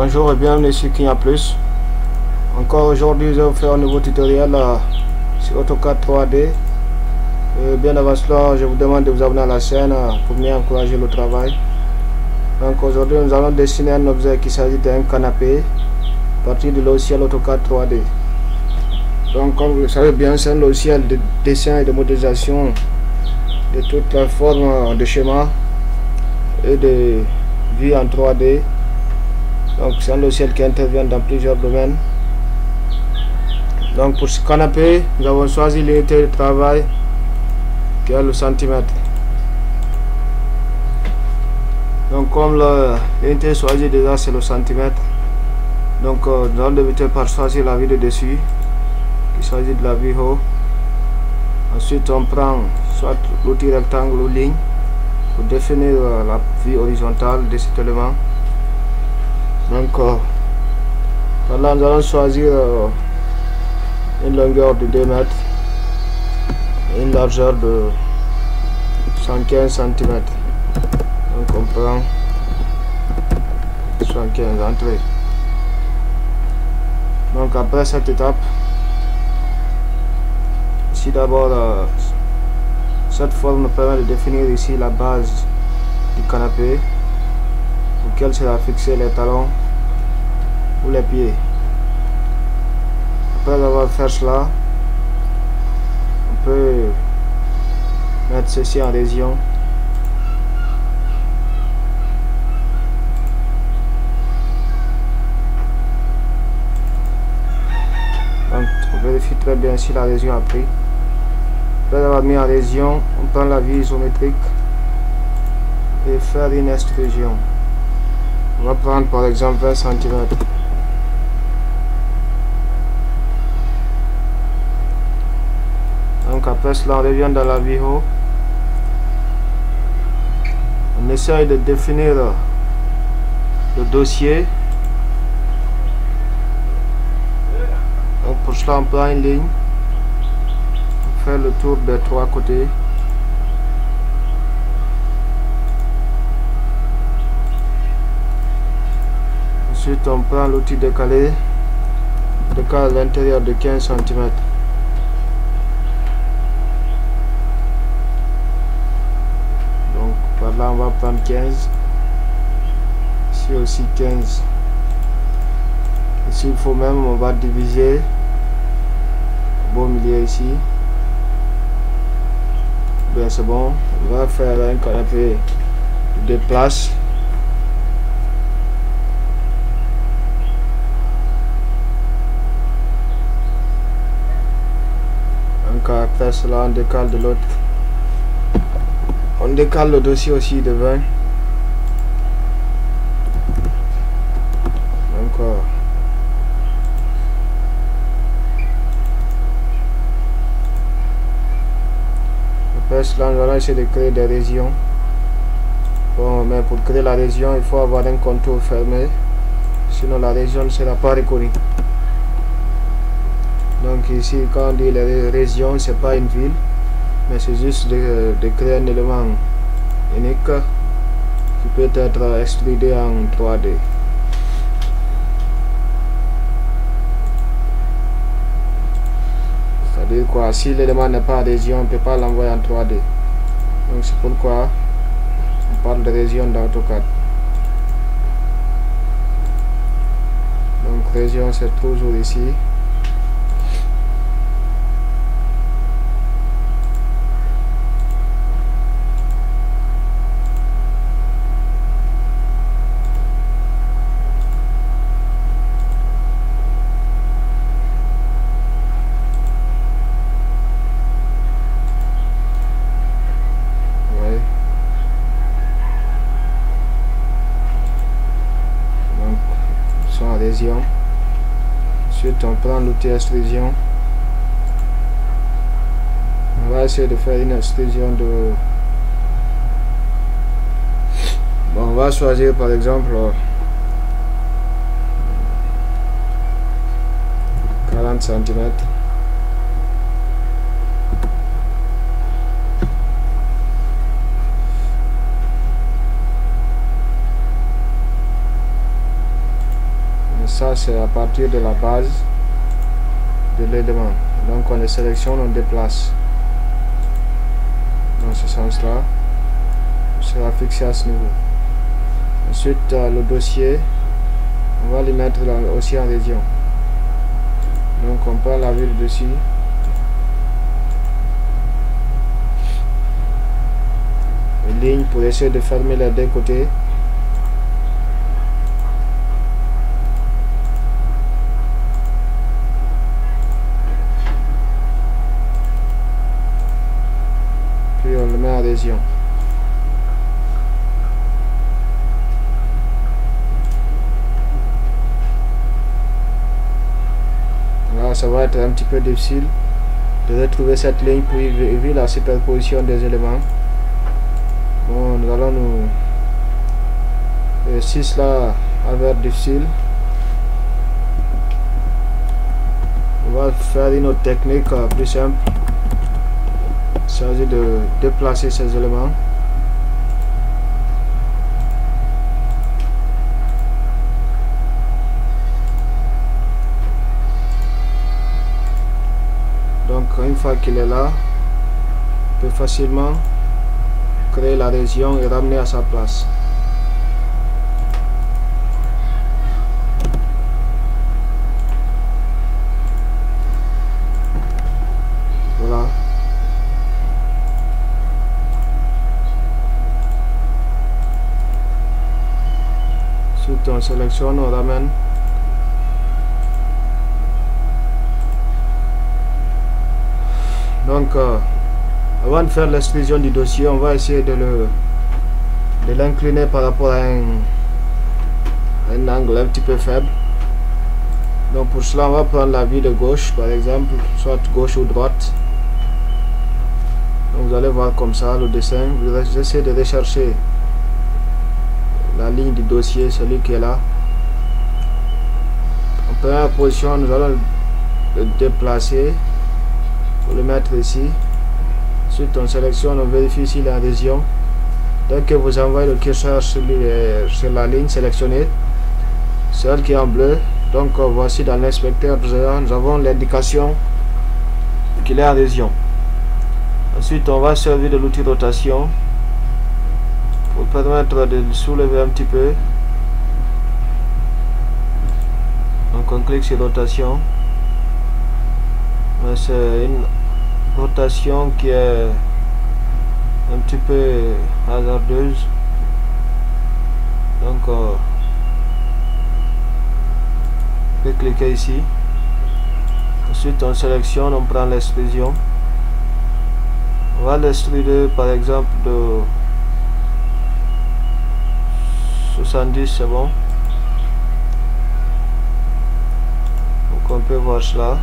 Bonjour et bienvenue sur Kenya Plus. Encore aujourd'hui, je vais vous faire un nouveau tutoriel sur AutoCAD 3D. Bien avant cela, je vous demande de vous abonner à la chaîne pour mieux encourager le travail. Donc aujourd'hui, nous allons dessiner un objet qui s'agit d'un canapé à partir du logiciel AutoCAD 3D. Donc comme vous le savez bien, c'est un logiciel de dessin et de modélisation de toutes les formes de schémas et de vues en 3D. Donc c'est un logiciel qui intervient dans plusieurs domaines. Donc pour ce canapé, nous avons choisi l'unité de travail qui est le centimètre. Donc comme l'unité choisie déjà c'est le centimètre, donc nous allons débuter par choisir la vue de dessus, qui s'agit de la vue haut. Ensuite on prend soit l'outil rectangle ou ligne pour définir la vue horizontale de cet élément. Donc par là nous allons choisir une longueur de 2 mètres et une largeur de 115 cm. Donc on prend 115 entrées. Donc après cette étape, ici d'abord cette forme nous permet de définir ici la base du canapé auquel sera fixé les talons ou les pieds. Après avoir fait cela, on peut mettre ceci en région. Donc on vérifie très bien si la région a pris. Après avoir mis en région, on prend la vue isométrique et faire une extrusion. On va prendre par exemple 20 cm. Donc après cela, on revient dans la vue haut. On essaye de définir le dossier. Donc pour cela, on prend une ligne, on fait le tour des 3 côtés. Ensuite, on prend l'outil décalé, décale l'intérieur de 15 cm. Donc par là, on va prendre 15. Ici aussi 15. Ici, il faut même, on va diviser au beau milieu ici. Bien, c'est bon. On va faire un canapé de 2 places. Après cela, on décale de l'autre. On décale le dossier aussi de 20. Donc après cela, nous allons essayer de créer des régions. Bon, mais pour créer la région, il faut avoir un contour fermé, sinon la région ne sera pas reconnue. Donc ici, quand on dit les régions, c'est pas une ville, mais c'est juste de créer un élément unique qui peut être extrudé en 3D. C'est-à-dire quoi, si l'élément n'est pas région, on ne peut pas l'envoyer en 3D. Donc c'est pourquoi on parle de région dans AutoCAD. Donc région, c'est toujours ici. Région. Ensuite on prend l'outil extrusion. On va essayer de faire une extrusion de, bon, on va choisir par exemple 40 cm. ça c'est à partir de la base de l'élément. Donc on les sélectionne, on déplace dans ce sens là, sera fixé à ce niveau. Ensuite le dossier, on va les mettre là, aussi en région. Donc on prend la vue dessus, une ligne pour essayer de fermer les deux côtés. Puis on le met en région. Là, ça va être un petit peu difficile de retrouver cette ligne pour vu la superposition des éléments. Bon, nous allons nous réussir cela avec difficile. On va faire une autre technique plus simple. Il s'agit de déplacer ces éléments. Donc une fois qu'il est là, on peut facilement créer la région et ramener à sa place. Voilà. Ensuite on sélectionne, on ramène. Donc avant de faire l'extrusion du dossier, on va essayer de l'incliner par rapport à un angle un petit peu faible. Donc pour cela on va prendre la vue de gauche par exemple, soit gauche ou droite. Donc vous allez voir comme ça le dessin, vous essayez de rechercher la ligne du dossier, celui qui est là. En première position, nous allons le déplacer pour le mettre ici. Ensuite on sélectionne, on vérifie ici la région. Dès que vous envoyez le curseur sur la ligne sélectionnée, celle qui est en bleu, donc voici dans l'inspecteur nous avons l'indication qu'il est en région. Ensuite on va servir de l'outil rotation pour permettre de le soulever un petit peu. Donc on clique sur rotation. C'est une rotation qui est un petit peu hasardeuse. Donc on peut cliquer ici. Ensuite on sélectionne, on prend l'extrusion. On va l'extruder par exemple de 70, c'est bon. Donc on peut voir cela.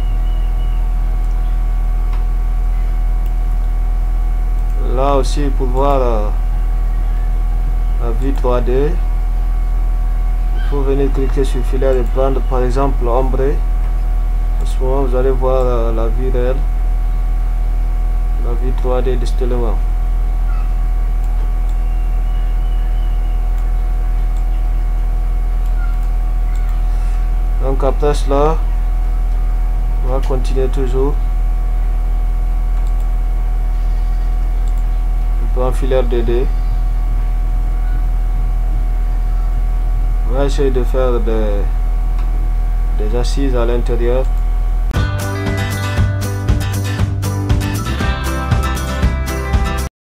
Là aussi pour voir la vue 3D, il faut venir cliquer sur filaire et prendre par exemple ombré. À ce moment vous allez voir la vue réelle, la vue 3D de cet élément. Donc après cela, on va continuer toujours. On prend filaire 2D. On va essayer de faire des assises à l'intérieur.